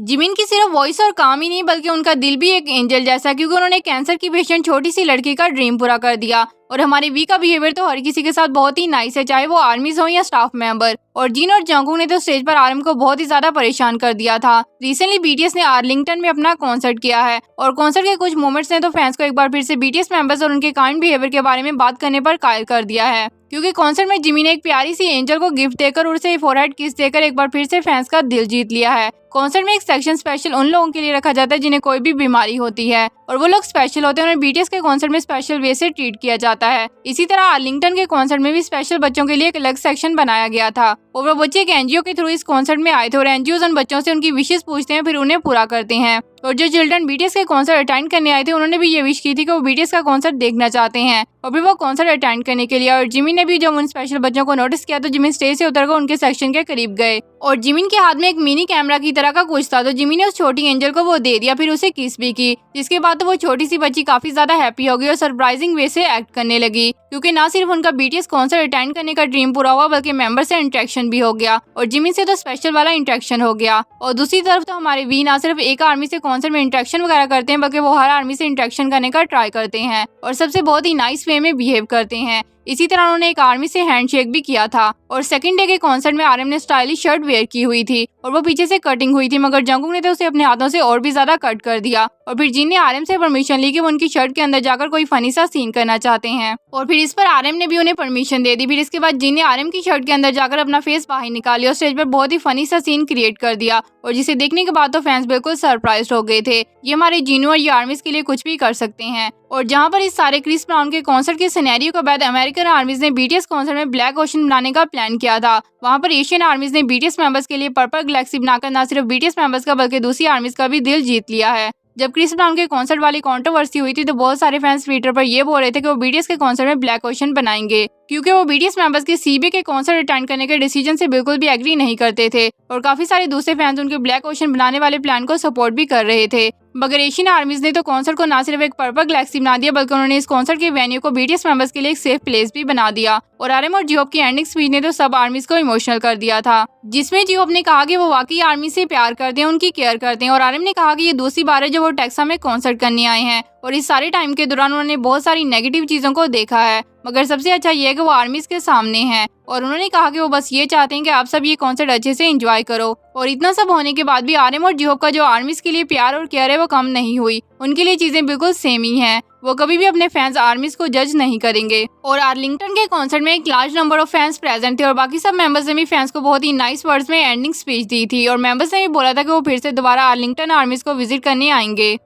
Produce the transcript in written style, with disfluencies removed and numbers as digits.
Jimin की सिर्फ voice और काम ही नहीं बल्कि उनका दिल भी एक एंजल जैसा, क्योंकि उन्होंने कैंसर की पेशेंट छोटी सी लड़की का ड्रीम पूरा कर दिया। और हमारे वी का बिहेवियर तो हर किसी के साथ बहुत ही नाइस है, चाहे वो आर्मीज हो या स्टाफ मेंबर। और जिन और जंगकुक ने तो स्टेज पर आरएम को बहुत ही ज्यादा परेशान कर दिया था। रिसेंटली बीटीएस ने आर्लिंगटन में अपना कॉन्सर्ट किया है और कॉन्सर्ट के कुछ मोमेंट्स ने तो फैंस को एक बार फिर से बीटीएस मेंबर्स और उनके काइंड बिहेवियर के बारे में बात करने पर कायल कर दिया है। क्योंकि कॉन्सर्ट में जिमी ने एक प्यारी सी एंजल को गिफ्ट देकर और उसे फोरहेड किस देकर एक बार फिर से फैंस का दिल जीत लिया है। कॉन्सर्ट में एक सेक्शन स्पेशल उन लोगों के लिए रखा जाता है जिन्हें कोई भी बीमारी होती है और वो लोग स्पेशल होते हैं। उन्हें बीटीएस के कॉन्सर्ट में स्पेशल वे से ट्रीट किया जाता है। इसी तरह आर्लिंगटन के कॉन्सर्ट में भी स्पेशल बच्चों के लिए एक अलग सेक्शन बनाया गया था और वो बच्चे एक एनजीओ के थ्रू इस कॉन्सर्ट में आए थे और एनजीओ उन बच्चों से उनकी विशेष पूछते हैं, फिर उन्हें पूरा करते हैं। और जो चिल्ड्रन बीटीएस के कॉन्सर्ट अटेंड करने आए थे उन्होंने भी ये विश की थी कि वो बीटीएस का कॉन्सर्ट देखना चाहते हैं और फिर वो कॉन्सर्ट अटेंड करने के लिए। और जिमिन ने भी जब उन स्पेशल बच्चों को नोटिस किया तो जिमिन स्टेज से उतरकर उनके सेक्शन के करीब गए और जिमिन के हाथ में एक मिनी कैमरा की तरह का कुछ था तो जिमिन ने उस छोटी एंजल को वो दे दिया, फिर उसे किस भी की। जिसके बाद तो वो छोटी सी बच्ची काफी ज्यादा हैप्पी हो गई और सरप्राइजिंग वे से एक्ट करने लगी, क्योंकि ना सिर्फ उनका बीटीएस कॉन्सर्ट अटेंड करने का ड्रीम पूरा हुआ बल्कि मेंबर से इंटरेक्शन भी हो गया और जिमिन से तो स्पेशल वाला इंटरेक्शन हो गया। और दूसरी तरफ तो हमारे वी ना सिर्फ एक आर्मी से कॉन्सर्ट में इंटरेक्शन वगैरह करते हैं बल्कि वो हर आर्मी से इंटरेक्शन करने का ट्राई करते हैं और सबसे बहुत ही नाइस वे में बिहेव करते हैं। इसी तरह उन्होंने एक आर्मी से हैंडशेक भी किया था। और सेकंड डे के कॉन्सर्ट में आरएम ने स्टाइलिश शर्ट वेयर की हुई थी और वो पीछे से कटिंग हुई थी, मगर जंगकुक ने तो उसे अपने हाथों से और भी ज्यादा कट कर दिया। और फिर जिन ने आरएम से परमिशन ली कि वो उनकी शर्ट के अंदर जाकर कोई फनी सा सीन करना चाहते हैं और फिर इस पर आरएम ने भी उन्हें परमिशन दे दी। फिर इसके बाद जिन ने आरएम की शर्ट के अंदर जाकर अपना फेस बाहर निकाली और स्टेज पर बहुत ही फनी सा सीन क्रिएट कर दिया और जिसे देखने के बाद तो फैंस बिल्कुल सरप्राइज हो गए थे। ये हमारे जीनू और ये आर्मीज के लिए कुछ भी कर सकते हैं। और जहां पर इस सारे क्रिस ब्राउन के कॉन्सर्ट के सिनेरियो के बाद अमेरिकन आर्मीज ने बीटीएस कॉन्सर्ट में ब्लैक ओशन बनाने का प्लान किया था। वहां पर एशियन आर्मीज ने बीटीएस मेंबर्स के लिए पर्पल गैलेक्सी बनाकर न सिर्फ बीटीएस मेंबर्स का बल्कि दूसरी आर्मीज का भी दिल जीत लिया है। जब क्रिस ब्राउन के कॉन्सर्ट वाली कंट्रोवर्सी हुई थी तो बहुत सारे फैंस ट्विटर पर ये बोल रहे थे कि वो बीटीएस के कॉन्सर्ट में ब्लैक ओशन बनाएंगे, क्योंकि वो बीटीएस मेंबर्स के सीबीए के कॉन्सर्ट अटेंड करने के डिसीजन से बिल्कुल भी एग्री नहीं करते थे और काफी सारे दूसरे फैंस उनके ब्लैक ओशन बनाने वाले प्लान को सपोर्ट भी कर रहे थे। मगर एशियन आर्मीज ने तो कॉन्सर्ट को ना सिर्फ एक पर्पल गैलेक्सी बना दिया बल्कि उन्होंने इस कॉन्सर्ट के वेन्यू को बीटीएस मेंबर्स के लिए एक सेफ प्लेस भी बना दिया। और आरएम और जियोब की एंडिंग स्पीच ने तो सब आर्मीज को इमोशनल कर दिया था, जिसमें जियोब ने कहा कि वो वाकई आर्मी से प्यार करते हैं, उनकी केयर करते हैं। और आरएम ने कहा कि ये दूसरी बार है जब वो टेक्सा में कॉन्सर्ट करने आए हैं और इस सारे टाइम के दौरान उन्होंने बहुत सारी नेगेटिव चीजों को देखा है, मगर सबसे अच्छा ये है कि वो आर्मीज के सामने हैं। और उन्होंने कहा कि वो बस ये चाहते हैं कि आप सब ये कॉन्सर्ट अच्छे से एंजॉय करो। और इतना सब होने के बाद भी आरएम और जियोब का जो आर्मीज के लिए प्यार और केयर है वो कम नहीं हुई। उनके लिए चीजें बिल्कुल सेम ही हैं। वो कभी भी अपने फैंस आर्मीज को जज नहीं करेंगे। और आर्लिंगटन के कॉन्सर्ट में एक large number of fans present थे और बाकी सब मेंबर्स ने भी फैंस को बहुत ही नाइस वर्ड्स में एंडिंग स्पीच दी थी और मेंबर्स ने भी बोला था कि वो फिर से दोबारा आर्लिंगटन आर्मीज को विजिट करने आएंगे।